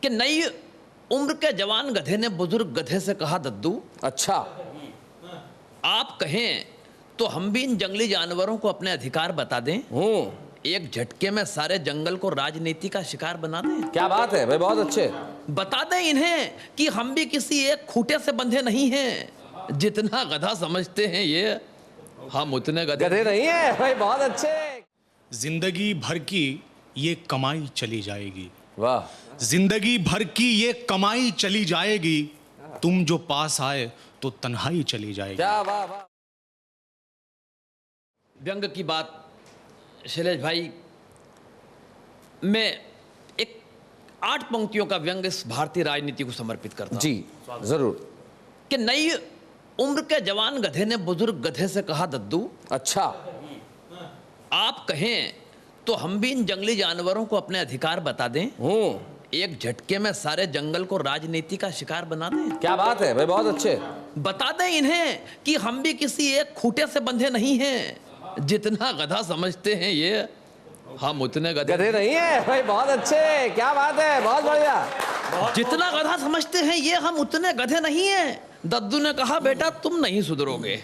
कि नई उम्र के जवान गधे ने बुजुर्ग गधे से कहा, दद्दू अच्छा, आप कहें तो हम भी इन जंगली जानवरों को अपने अधिकार बता दें, एक झटके में सारे जंगल को राजनीति का शिकार बना दें। क्या बात है भाई, बहुत अच्छे। बता दें इन्हें कि हम भी किसी एक खूंटे से बंधे नहीं हैं, जितना गधा समझते हैं ये हम उतने गधे नहीं है भाई, बहुत अच्छे। जिंदगी भर की ये कमाई चली जाएगी, वाह, जिंदगी भर की ये कमाई चली जाएगी, तुम जो पास आए तो तन्हाई चली जाएगी। क्या वाह वाह। व्यंग की बात शैलेश भाई, मैं एक 8 पंक्तियों का व्यंग इस भारतीय राजनीति को समर्पित करता हूं। जी जरूर। कि नई उम्र के जवान गधे ने बुजुर्ग गधे से कहा, दद्दू अच्छा, आप कहें तो हम भी इन जंगली जानवरों को अपने अधिकार बता दें, एक झटके में सारे जंगल को राजनीति का शिकार बना दें। क्या बात है भाई, बहुत अच्छे। बता दें इन्हें कि हम भी किसी एक खूंटे से बंधे नहीं हैं, जितना गधा समझते हैं ये हम उतने गधे नहीं है भाई, बहुत अच्छे। क्या बात है, बहुत बढ़िया। जितना गधा समझते हैं ये हम उतने गधे नहीं हैं। दद्दू ने कहा, बेटा तुम नहीं सुधरोगे,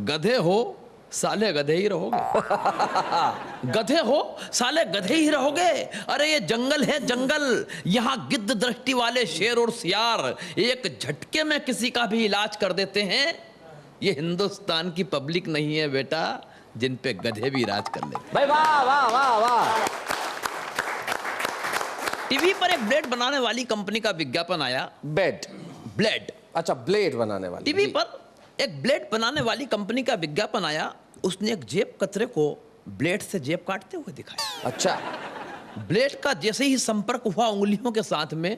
गधे हो साले गधे ही रहोगे। गधे हो साले गधे ही रहोगे। अरे ये जंगल है जंगल, यहाँ गिद्ध दृष्टि वाले शेर और सियार एक झटके में किसी का भी इलाज कर देते हैं। ये हिंदुस्तान की पब्लिक नहीं है बेटा, जिन पे गधे भी राज कर लेते भाई। वाह वाह वाह वाह। टीवी पर एक ब्लेड बनाने वाली कंपनी का विज्ञापन आया। ब्लेड, अच्छा, ब्लेड बनाने वाली। टीवी पर एक ब्लेड बनाने वाली कंपनी का विज्ञापन आया। उसने एक जेब कतरे को ब्लेड से जेब काटते हुए दिखाया। अच्छा, ब्लेड का जैसे ही संपर्क हुआ उंगलियों के साथ में,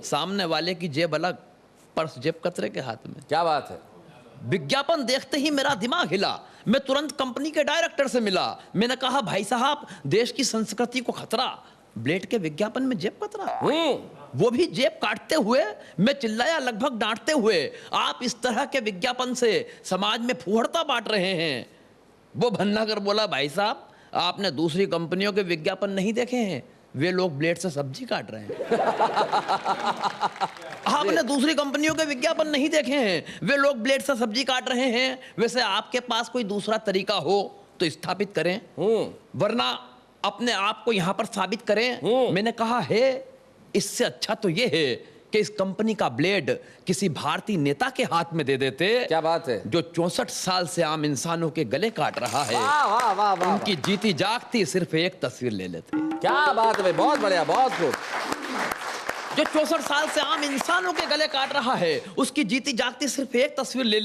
सामने वाले की जेब अलग, पर्स जेब कतरे के हाथ में। क्या बात है। विज्ञापन देखते ही मेरा दिमाग हिला। मैं तुरंत कंपनी के डायरेक्टर से मिला। मैंने कहा, भाई साहब देश की संस्कृति को खतरा, ब्लेड के विज्ञापन में जेब कतरा, वो भी जेब काटते हुए। मैं चिल्लाया, लगभग डांटते हुए, आप इस तरह के विज्ञापन से समाज में फूहड़ता बांट रहे हैं। वो भन्ना कर बोला, भाई साहब आपने दूसरी कंपनियों के विज्ञापन नहीं देखे हैं, वे लोग ब्लेड से सब्जी काट रहे हैं। आपने दूसरी कंपनियों के विज्ञापन नहीं देखे हैं, वे लोग ब्लेड से सब्जी काट रहे हैं। वैसे आपके पास कोई दूसरा तरीका हो तो स्थापित करें, वरना अपने आप को यहां पर साबित करें। मैंने कहा है, इससे अच्छा तो यह है कि इस कंपनी का ब्लेड किसी भारतीय नेता के हाथ में दे देते। क्या बात है। जो 64 साल से आम इंसानों के गले काट रहा है। वाह वाह वाह वाह। उनकी जीती जागती सिर्फ एक तस्वीर ले लेते। क्या बात है भाई, बहुत बढ़िया, बहुत खूब। जो 64 साल से आम इंसानों के गले काट रहा है, उसकी जीती जागती सिर्फ एक तस्वीर ले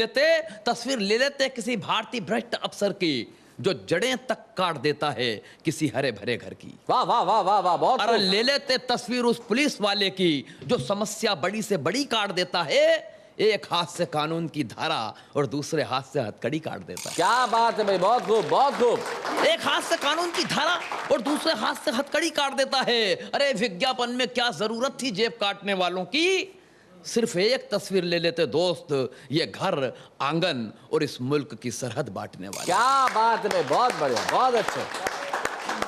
लेते किसी भारतीय भ्रष्ट अफसर की, जो जड़ें तक काट देता है किसी हरे भरे घर की। वाह वाह वाह वाह वाह, बहुत। अरे ले लेते तस्वीर उस पुलिस वाले की, जो समस्या बड़ी से बड़ी काट देता है, एक हाथ से कानून की धारा और दूसरे हाथ से हथकड़ी काट देता है। क्या बात है भाई, बहुत खूब, बहुत खूब। एक हाथ से कानून की धारा और दूसरे हाथ से हथकड़ी काट देता है। अरे विज्ञापन में क्या जरूरत थी जेब काटने वालों की, सिर्फ एक तस्वीर ले लेते दोस्त, ये घर आंगन और इस मुल्क की सरहद बांटने वाले। क्या बात है भाई, बहुत बढ़िया, बहुत अच्छे।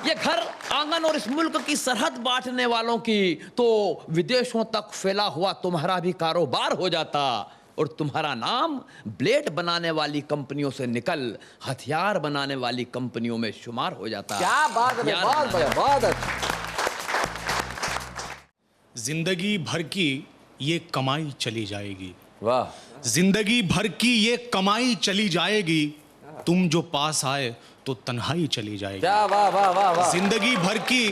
ये घर आंगन और इस मुल्क की सरहद बांटने वालों की, तो विदेशों तक फैला हुआ तुम्हारा भी कारोबार हो जाता और तुम्हारा नाम ब्लेड बनाने वाली कंपनियों से निकल हथियार बनाने वाली कंपनियों में शुमार हो जाता। क्या बात है, बहुत बढ़िया, बहुत अच्छा। जिंदगी भर की ये कमाई चली जाएगी, वाह, जिंदगी भर की ये कमाई चली जाएगी, तुम जो पास आए तो तन्हाई चली जाएगी। क्या वाह वाह वाह वाह। जिंदगी भर की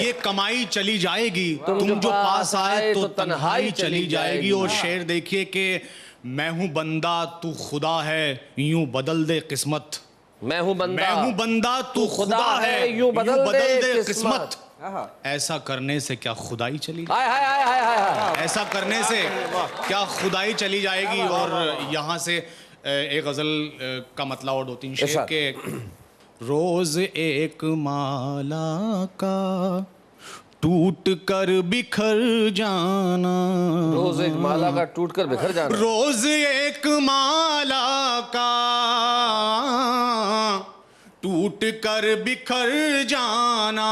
ये कमाई चली जाएगी, तुम जो पास आए तो तन्हाई चली जाएगी। और शेर देखिए कि मैं हूं बंदा तू खुदा है, यूं बदल दे किस्मत। मैं हूं बंदा तू खुदा है, यूं बदल दे किस्मत। ऐसा करने से क्या खुदाई चली, हाय हाय हाय हाय हाय, ऐसा करने से क्या खुदाई चली जाएगी। और यहाँ से एक गजल का मतलब और 2-3 शेर के। रोज एक माला का टूट कर बिखर जाना, रोज एक माला का टूट कर बिखर जाना, रोज एक माला का टूट कर बिखर जाना,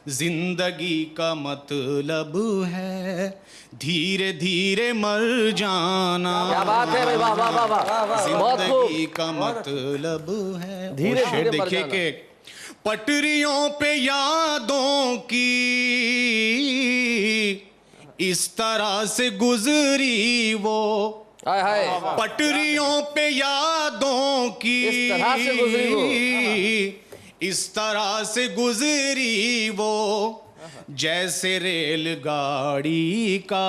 जिंदगी का मतलब है धीरे धीरे मर जाना। क्या बात है भाई, वाह वाह वाह वाह, बहुत खूब। जिंदगी का मतलब है धीरे वो शेर धीरे मर देखिए जाना। कि पटरियों पे यादों की इस तरह से गुजरी वो, हाय हाय, पटरियों पे यादों की इस तरह से गुजरी वो, इस तरह से गुजरी वो, जैसे रेलगाड़ी का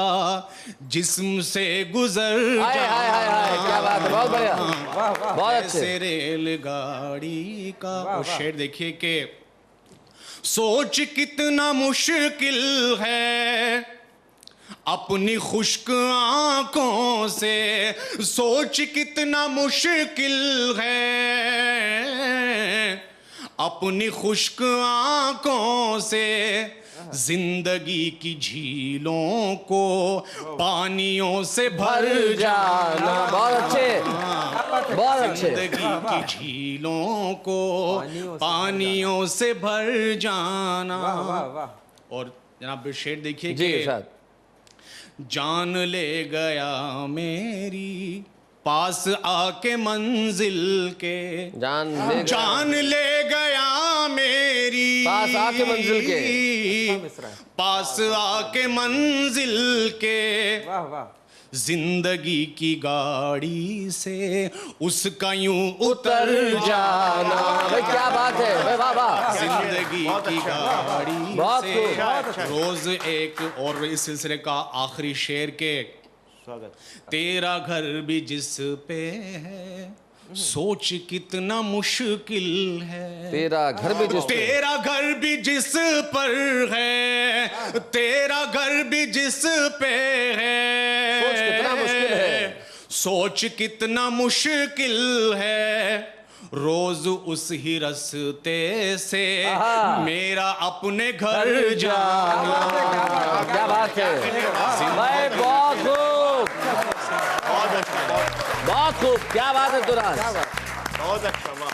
जिस्म से गुजर हाय हाय हाय हाय, क्या बात है, बहुत बढ़िया, बहुत अच्छे। जैसे रेलगाड़ी का। वो शेर देखिए कि सोच कितना मुश्किल है अपनी खुश्क आंखों से, सोच कितना मुश्किल है अपनी खुश्क आंखों से जिंदगी की झीलों को पानियों से भर जाना। बहुत अच्छे, बहुत अच्छे। जिंदगी की झीलों को पानियों से भर जाना। और जनाब शेर देखिए जी कि इरशाद। जान ले गया मेरी पास आके मंजिल के, जान ले गया मेरी पास आके मंजिल के, पास आके मंजिल के, जिंदगी की गाड़ी से उसका यूं उतर जाना। भाई क्या बात है भाई, वाह वाह। जिंदगी की गाड़ी बहुत से रोज एक। और इस सिलसिले का आखिरी शेर के तेरा घर भी जिस पे है सोच कितना मुश्किल है, तेरा घर भी जिस पे, तेरा घर भी जिस पर है, तेरा घर भी जिस पे है, सोच कितना मुश्किल है, सोच कितना मुश्किल है, रोज उस ही रस्ते से मेरा अपने घर जाना। क्या बात है भाई, बहुत खूब, बहुत खूब, क्या बात है तुराज, बहुत अच्छा, वाह।